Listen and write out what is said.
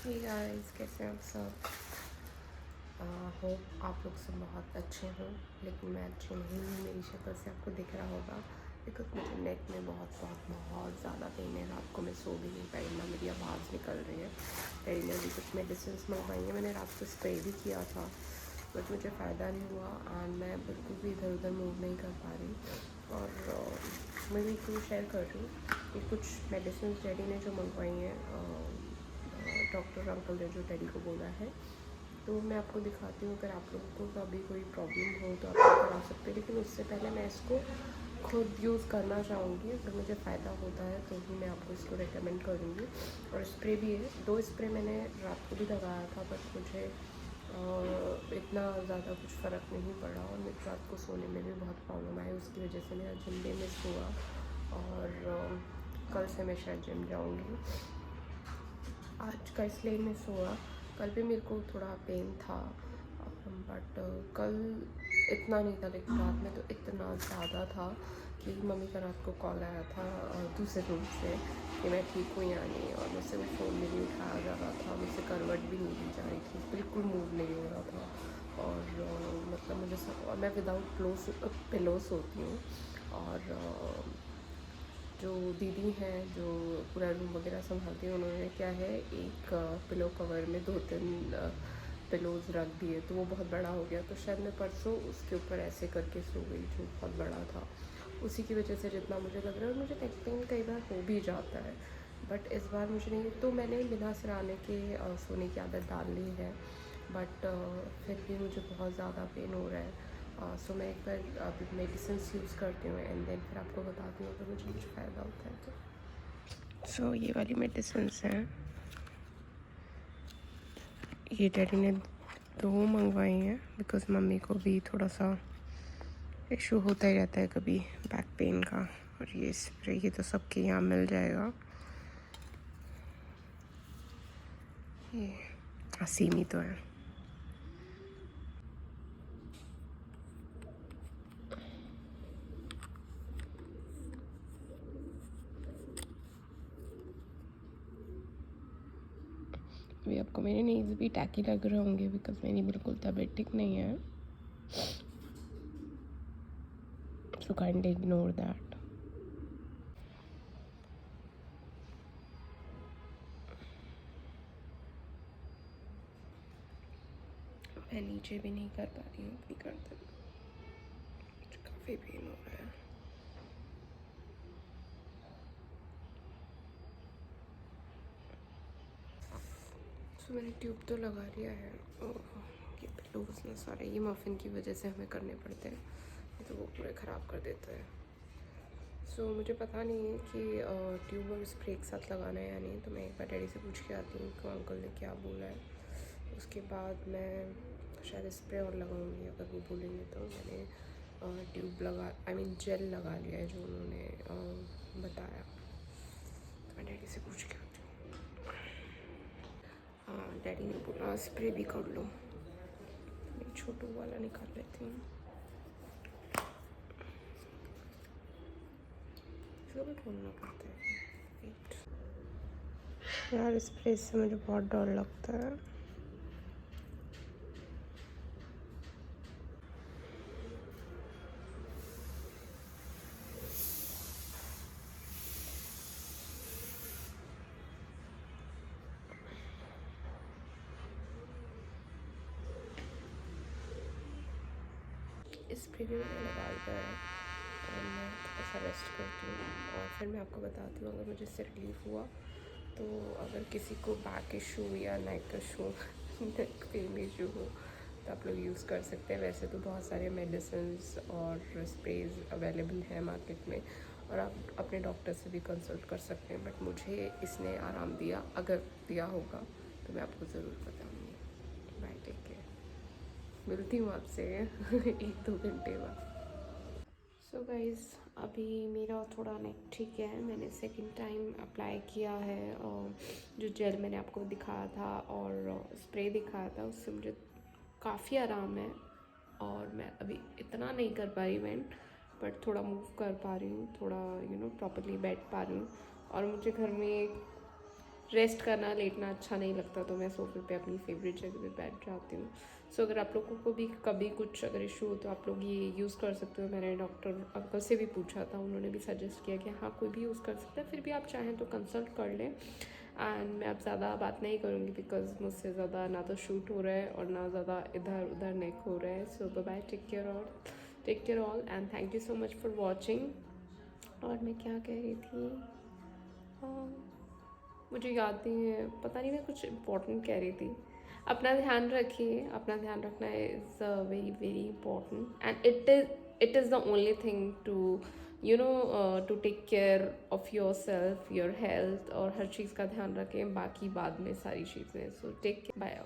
Hey guys, कैसे हैं आप सब। होप आप लोग सब बहुत अच्छे हों, लेकिन मैं अच्छी नहीं हूँ। मेरी शक्ल से आपको दिख रहा होगा बिकॉज मुझे नेक में बहुत ज़्यादा पेन है। रात को मैं सो भी नहीं पाई, ना मेरी आवाज़ निकल रही है। डैडी ने भी कुछ मेडिसिन मंगवाई हैं, मैंने रात को स्प्रे भी किया था बट मुझे फ़ायदा नहीं हुआ एंड मैं बिल्कुल भी इधर उधर मूव नहीं कर पा रही। और मैं भी क्यों शेयर कर रही हूँ कि कुछ मेडिसिन डैडी ने जो मंगवाई हैं, डॉक्टर अंकल ने जो डैडी को बोला है, तो मैं आपको दिखाती हूँ। अगर आप लोगों को कभी कोई प्रॉब्लम हो तो आप लोग करा सकते हैं, लेकिन उससे पहले मैं इसको खुद यूज़ करना चाहूँगी। अगर मुझे फ़ायदा होता है तो ही मैं आपको इसको रेकमेंड करूँगी। और स्प्रे भी है, 2 स्प्रे मैंने रात को भी लगाया था बट मुझे इतना ज़्यादा कुछ फ़र्क नहीं पड़ा और मुझे रात को सोने में भी बहुत प्रॉब्लम आई। उसकी वजह से मेरा जिम भी मिस हुआ और कल से मैं शायद जिम जाऊँगी। आज का इसलिए मिस हुआ, कल भी मेरे को थोड़ा पेन था बट कल इतना नहीं था, लेकिन रात में तो इतना ज़्यादा था कि मम्मी का रात को कॉल आया था दूसरे रूम से कि मैं ठीक हूँ या नहीं, और मुझसे वो फ़ोन भी नहीं उठाया जा रहा था, मुझसे करवट भी नहीं दी जा रही थी, बिल्कुल मूव नहीं हो रहा था। और मतलब मुझे और मैं विदाउट पिलो सोती हूँ। और जो दीदी हैं जो पूरा रूम वगैरह संभालती हैं, उन्होंने क्या है एक पिलो कवर में 2-3 पिलोज़ रख दिए, तो वो बहुत बड़ा हो गया। तो शायद मैं परसों उसके ऊपर ऐसे करके सो गई जो बहुत बड़ा था। उसी की वजह से जितना मुझे लग रहा है, और मुझे नेक पेन कई बार हो भी जाता है बट इस बार मुझे नहीं। तो मैंने बिना सिराने के सोने की आदत डाल ली है बट फिर भी मुझे बहुत ज़्यादा पेन हो रहा है। सो मैं एक बार अभी मेडिसिन यूज़ करती हूँ एंड देन फिर आपको बताती हूँ अगर मुझे कुछ फ़ायदा होता है तो। सो ये वाली मेडिसिन हैं, ये डैडी ने 2 मंगवाई हैं बिकॉज़ मम्मी को भी थोड़ा सा इशू होता ही रहता है कभी बैक पेन का। और ये स्प्रे ये तो सबके यहाँ मिल जाएगा। ये हसीमी तो है। अभी आपको मेरे नीज भी टैकी लग रहे होंगे बिकॉज मेरी बिल्कुल तबीयत ठीक नहीं है, सो काइंडली इग्नोर दैट। मैं नीचे भी नहीं कर पा रही हूँ अपनी गर्दन, मुझे काफ़ी पेन हो रहा है। तो मैंने ट्यूब तो लगा लिया है। ये पिलोज ना सारे ये मफ़िन की वजह से हमें करने पड़ते हैं, ये तो वो पूरे ख़राब कर देते हैं। सो मुझे पता नहीं है कि ट्यूब और स्प्रे एक साथ लगाना है या नहीं, तो मैं एक बार डैडी से पूछ के आती हूँ कि अंकल ने क्या बोला है। उसके बाद मैं शायद स्प्रे और लगाऊंगी अगर वो बोलेंगे तो। मैंने ट्यूब लगा जेल लगा लिया है जो उन्होंने बताया, तो मैं डैडी से पूछ के आती हूँ। हाँ, डैडी ने बोला स्प्रे भी कर लो, मैं छोटू वाला निकाल लेती हूँ। इसको भी खोलना पड़ता है। वेट यार, स्प्रे से मुझे बहुत डर लगता है। स्प्रे भी मैंने लगा दिया है और मैं थोड़ा सा रेस्ट करती हूँ और फिर मैं आपको बताती हूँ अगर मुझे इससे रिलीफ हुआ तो। अगर किसी को बैक इशू या नेक इशू नेक पेन इशू हो तो आप लोग यूज़ कर सकते हैं। वैसे तो बहुत सारे मेडिसिन्स और स्प्रेज अवेलेबल हैं मार्केट में और आप अपने डॉक्टर से भी कंसल्ट कर सकते हैं, बट मुझे इसने आराम दिया। अगर दिया होगा तो मैं आपको ज़रूर बताऊँगी। Bye, take care. मिलती हूँ आपसे 1-2 घंटे बाद। सो गाइज़, अभी मेरा थोड़ा नेक ठीक है। मैंने सेकंड टाइम अप्लाई किया है और जो जेल मैंने आपको दिखाया था और स्प्रे दिखाया था उससे मुझे काफ़ी आराम है। और मैं अभी इतना नहीं कर पा रही बेंड, बट थोड़ा मूव कर पा रही हूँ, थोड़ा प्रॉपरली बैठ पा रही हूँ। और मुझे घर में रेस्ट करना लेटना अच्छा नहीं लगता, तो मैं सोफे पे अपनी फेवरेट जगह पे बैठ जाती हूँ। सो अगर आप लोगों को भी कभी कुछ अगर इशू हो तो आप लोग ये यूज़ कर सकते हो। मैंने डॉक्टर अंकल से भी पूछा था, उन्होंने भी सजेस्ट किया कि हाँ कोई भी यूज़ कर सकता है, फिर भी आप चाहें तो कंसल्ट कर लें। एंड मैं अब ज़्यादा बात नहीं करूँगी बिकॉज मुझसे ज़्यादा ना तो शूट हो रहा है और ना ज़्यादा इधर उधर नेक हो रहा है। So bye, take care all and thank you so much for watching. और मैं क्या कह रही थी, हाँ मुझे याद नहीं है, पता नहीं, मैं कुछ इम्पोर्टेंट कह रही थी। अपना ध्यान रखिए, अपना ध्यान रखना is very very important and it is the only thing to to take care of yourself, your health, और हर चीज़ का ध्यान रखें, बाकी बाद में सारी चीज़ें। So take care, bye.